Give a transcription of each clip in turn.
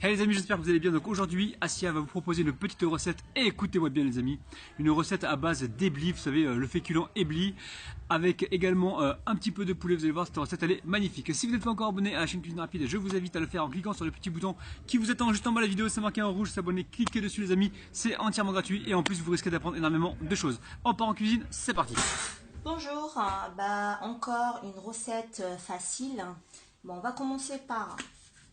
Hey les amis, j'espère que vous allez bien. Donc aujourd'hui, Assia va vous proposer une petite recette. Et écoutez-moi bien les amis, une recette à base d'éblis, vous savez, le féculent éblis, avec également un petit peu de poulet. Vous allez voir, cette recette elle est magnifique. Si vous n'êtes pas encore abonné à la chaîne Cuisine Rapide, je vous invite à le faire en cliquant sur le petit bouton qui vous attend juste en bas de la vidéo. C'est marqué en rouge, s'abonner, cliquez dessus les amis. C'est entièrement gratuit et en plus vous risquez d'apprendre énormément de choses. On part en cuisine, c'est parti. Bonjour, encore une recette facile. Bon, on va commencer par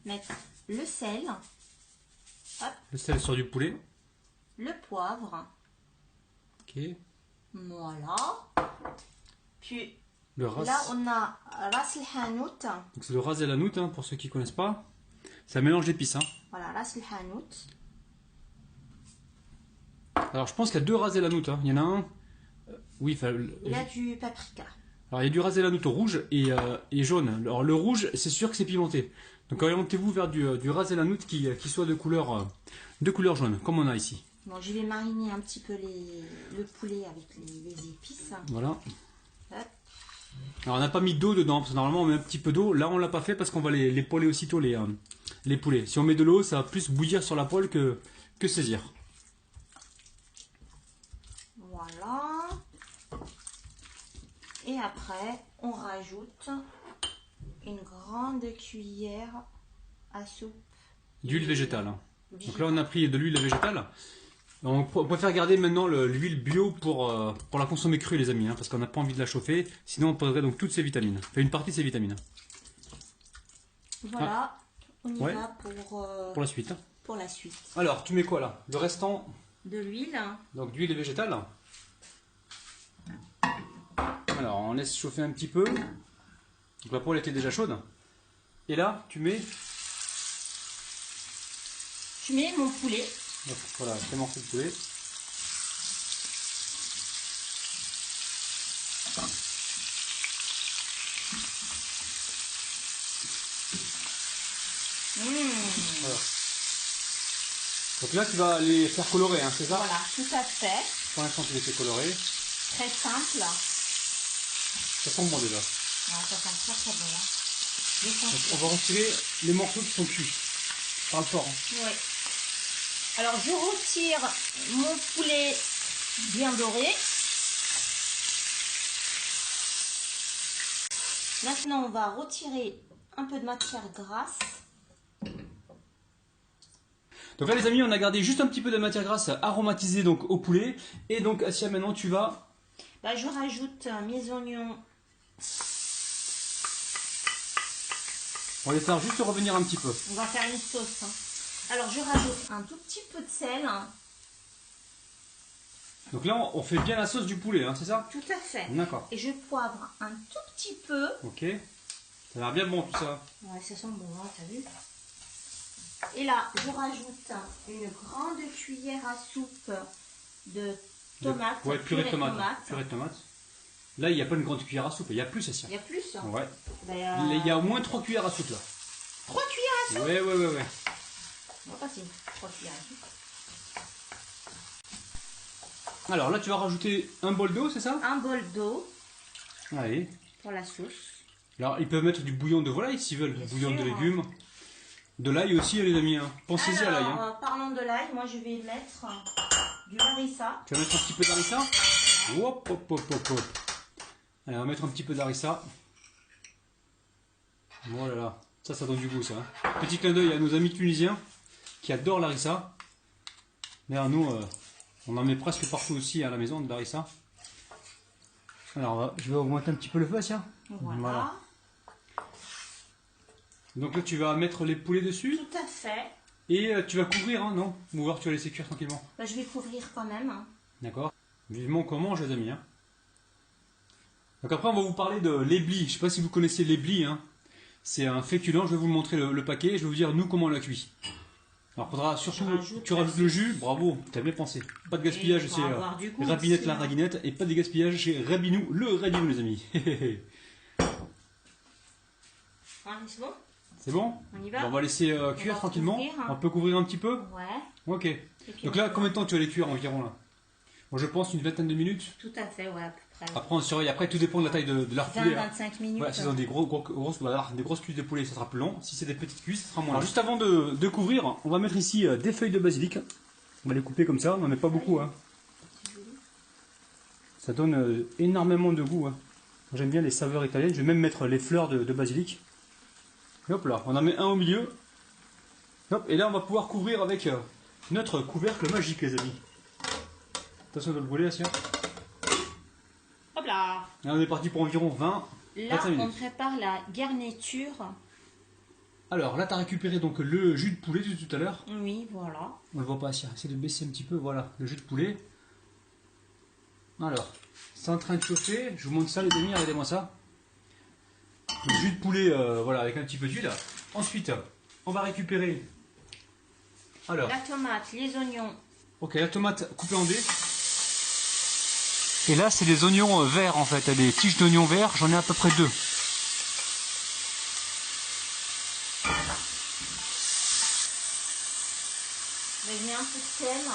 mettre le sel, hop, Le sel sur du poulet. le poivre, Ok. voilà. Puis Le ras. là, on a ras el hanout. Donc c'est le ras el hanout, hein, pour ceux qui ne connaissent pas. C'est un mélange d'épices. Hein. Voilà, ras el hanout. Alors je pense qu'il y a deux ras el hanout. Hein. Il y en a un. Oui, enfin. Il y a du paprika. Alors il y a du ras el hanout rouge et jaune. Alors le rouge, c'est sûr que c'est pimenté. Donc orientez-vous vers du ras el hanout qui soit de couleur jaune, comme on a ici. Bon, je vais mariner un petit peu le poulet avec les épices. Voilà. Hop. Alors on n'a pas mis d'eau dedans, parce que normalement on met un petit peu d'eau. Là on l'a pas fait parce qu'on va les poêler aussitôt les poulets. Si on met de l'eau, ça va plus bouillir sur la poêle que saisir. Voilà. Et après, on rajoute une grande cuillère à soupe D'huile végétale. Hein. Donc là on a pris de l'huile végétale. On préfère garder maintenant l'huile bio pour la consommer crue les amis, hein, parce qu'on n'a pas envie de la chauffer. Sinon on perdrait donc toutes ses vitamines. Enfin une partie de ses vitamines. Voilà, on y Ouais. va Pour la suite. Hein. pour la suite. Alors tu mets quoi là? Le restant De l'huile. donc d'huile végétale. Alors on laisse chauffer un petit peu. Donc la poêle était déjà chaude. Et là tu mets Je mets mon poulet. donc, voilà, ces morceaux de poulet. Voilà. Donc là tu vas les faire colorer, hein, c'est ça? Voilà, tout à fait. Pour l'instant tu les fais colorer. Très simple. Ça sent bon déjà. Ouais, ça sent très très bon. Hein. Donc, on va retirer les morceaux qui sont cuits. Parle fort. Hein. Ouais. Alors je retire mon poulet bien doré. Maintenant on va retirer un peu de matière grasse. Donc là les amis, on a gardé juste un petit peu de matière grasse aromatisée donc au poulet. Et donc Assia, maintenant tu vas... Je rajoute mes oignons. On va les faire juste revenir un petit peu. On va faire une sauce. Hein. Alors je rajoute un tout petit peu de sel. Donc là on fait bien la sauce du poulet, hein, c'est ça? Tout à fait. D'accord. Et je poivre un tout petit peu. Ok. Ça a l'air bien bon tout ça. Ouais, ça sent bon, hein, t'as vu? Et là, je rajoute une grande cuillère à soupe de tomates. Ouais, purée de tomates. Purée de tomates. Là il n'y a pas une grande cuillère à soupe, il y a plus Assia. Il y a plus. Hein. Ouais. Ben, Il y a au moins 3 cuillères à soupe là. 3 cuillères à soupe. Ouais. On va passer 3 cuillères à soupe. Alors là tu vas rajouter un bol d'eau, c'est ça? Un bol d'eau Allez. pour la sauce. Alors ils peuvent mettre du bouillon de volaille s'ils veulent, du bouillon de sûr, légumes. De l'ail aussi les amis, hein. Pensez-y à l'ail. Hein. Parlons de l'ail, moi je vais mettre du harissa. Tu vas mettre un petit peu d'harissa. Hop, hop, hop, hop, hop. Allez, on va mettre un petit peu d'harissa. Voilà, ça donne du goût ça. Petit clin d'œil à nos amis tunisiens qui adorent l'harissa. D'ailleurs nous, on en met presque partout aussi à la maison de l'harissa. Alors je vais augmenter un petit peu le feu, tiens. Voilà. Donc là tu vas mettre les poulets dessus. Tout à fait. Et tu vas couvrir, hein, non? Ou alors tu vas laisser cuire tranquillement. Je vais couvrir quand même. Hein. D'accord. Vivement qu'on mange les amis. Hein. Donc après on va vous parler de l'éblis. Je ne sais pas si vous connaissez l'éblis. Hein. C'est un féculent, je vais vous montrer le paquet. Je vais vous dire nous comment on l'a cuit. Alors faudra surtout, tu rajoutes le jus. Bravo, tu as bien pensé. Pas de gaspillage chez Rabinette la Radinette. Et pas de gaspillage chez Rabinou le Rabinou les amis. C'est bon? C'est bon? On y va? Bon, on va laisser cuire tranquillement. Couvrir, hein. On peut couvrir un petit peu? Ouais. Ok. Donc là, combien de temps tu vas les cuire environ là? Bon, je pense une vingtaine de minutes. Tout à fait, ouais, à peu près. Après, on surveille. Après, tout dépend de la taille de leur poulet. 20-25 minutes. Voilà, si c'est dans des grosses cuisses de poulet, ça sera plus long. Si c'est des petites cuisses, ça sera moins long. Juste avant de couvrir, on va mettre ici des feuilles de basilic. On va les couper comme ça, on n'en met pas beaucoup. Hein. Ça donne énormément de goût. Hein. J'aime bien les saveurs italiennes. Je vais même mettre les fleurs de basilic. Et hop là, on en met un au milieu. Hop, et là, on va pouvoir couvrir avec notre couvercle magique, les amis. Attention de le brûler, Assia. Hop là. Là, on est parti pour environ 20 Là, 25 minutes. on prépare la garniture. Alors là, tu as récupéré donc le jus de poulet de tout à l'heure. Oui, voilà. On le voit pas, Assia. Essaye de baisser un petit peu. Voilà, le jus de poulet. Alors, c'est en train de chauffer. Je vous montre ça, les amis. Regardez-moi ça. Le jus de poulet, voilà, avec un petit peu d'huile. Ensuite, on va récupérer. Alors, La tomate, les oignons. ok, la tomate coupée en dés. Et là, c'est des oignons verts en fait, des tiges d'oignons verts. J'en ai à peu près 2. Je mets un peu de sel.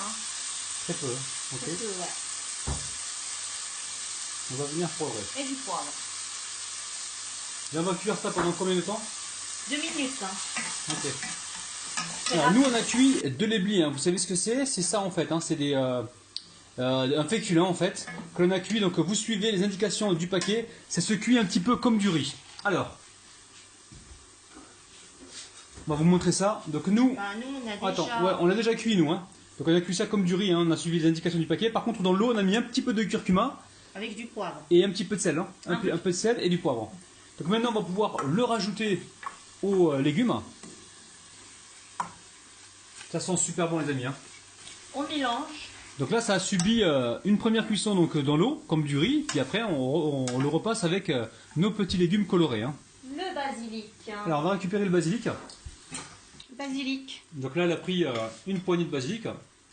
Très peu, ok. Peu, ouais. On va venir poivrer. Et du poivre. Et on va cuire ça pendant combien de temps? 2 minutes. Ok. Alors nous on a cuit de l'éblis, hein. Vous savez ce que c'est? C'est ça en fait, hein. C'est un féculent en fait, que l'on a cuit, donc vous suivez les indications du paquet, ça se cuit un petit peu comme du riz. Alors, on va vous montrer ça. Donc nous, Bah, nous on a déjà... attends, ouais, on l'a déjà cuit nous, hein. Donc on a cuit ça comme du riz, hein. On a suivi les indications du paquet. Par contre dans l'eau on a mis un petit peu de curcuma Avec du poivre. et un petit peu de sel, hein. Un peu de sel et du poivre. Donc maintenant on va pouvoir le rajouter aux légumes. Ça sent super bon les amis, hein. On mélange. Donc là ça a subi une première cuisson donc, dans l'eau comme du riz, puis après on le repasse avec nos petits légumes colorés, hein. Le basilic. Alors on va récupérer le basilic. Basilic. Donc là elle a pris une poignée de basilic.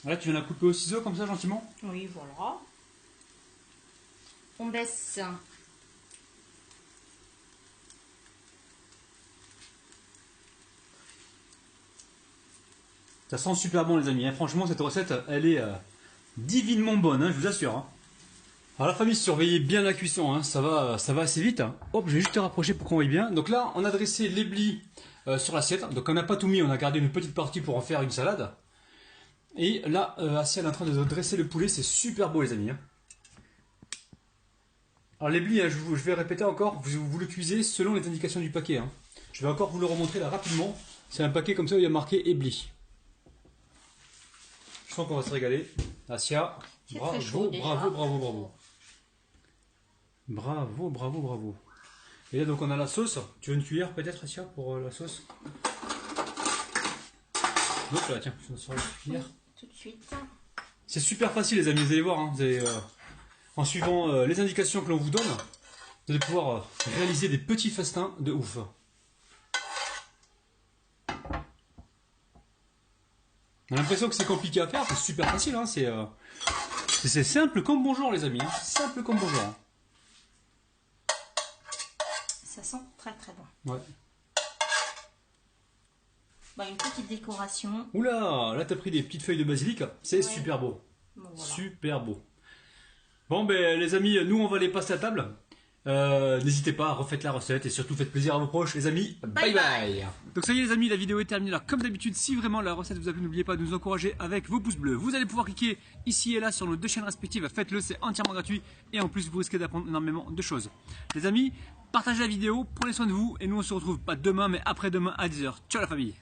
Là tu viens la couper au ciseau comme ça gentiment. Oui, voilà. On baisse. Ça sent super bon les amis, hein. Franchement cette recette elle est divinement bonne, hein, je vous assure, hein. Alors la famille, surveillez bien la cuisson, hein. Ça va assez vite, hein. Hop, je vais juste te rapprocher pour qu'on voit bien. Donc là on a dressé l'éblis sur l'assiette, donc on n'a pas tout mis, on a gardé une petite partie pour en faire une salade. Et là Assia est en train de dresser le poulet, c'est super beau les amis, hein. Alors l'éblis, hein, je vais répéter encore, vous le cuisez selon les indications du paquet, hein. Je vais encore vous le remontrer là rapidement. C'est un paquet comme ça où il y a marqué éblis. Je sens qu'on va se régaler. Assia, bravo, bravo. Bravo. Et là donc on a la sauce. Tu veux une cuillère peut-être Assia pour la sauce? Donc là tiens, je sors la cuillère. Tout de suite. C'est super facile les amis, vous allez voir, hein. Vous allez, en suivant les indications que l'on vous donne, vous allez pouvoir réaliser des petits festins de ouf. On a l'impression que c'est compliqué à faire, c'est super facile, hein. C'est simple comme bonjour les amis, hein. Simple comme bonjour, hein. Ça sent très très bon. Ouais. Bah, une petite décoration. Oula, là t'as pris des petites feuilles de basilic, c'est Ouais. super beau. Bon, voilà. Super beau. Bon ben les amis, nous on va aller passer à table. N'hésitez pas à refaire la recette et surtout faites plaisir à vos proches les amis. Bye bye. Donc ça y est les amis, la vidéo est terminée. Alors comme d'habitude, si vraiment la recette vous a plu, n'oubliez pas de nous encourager avec vos pouces bleus. Vous allez pouvoir cliquer ici et là sur nos 2 chaînes respectives. Faites-le, c'est entièrement gratuit et en plus vous risquez d'apprendre énormément de choses. Les amis, partagez la vidéo, prenez soin de vous et nous on se retrouve pas demain mais après-demain à 10h. Ciao la famille.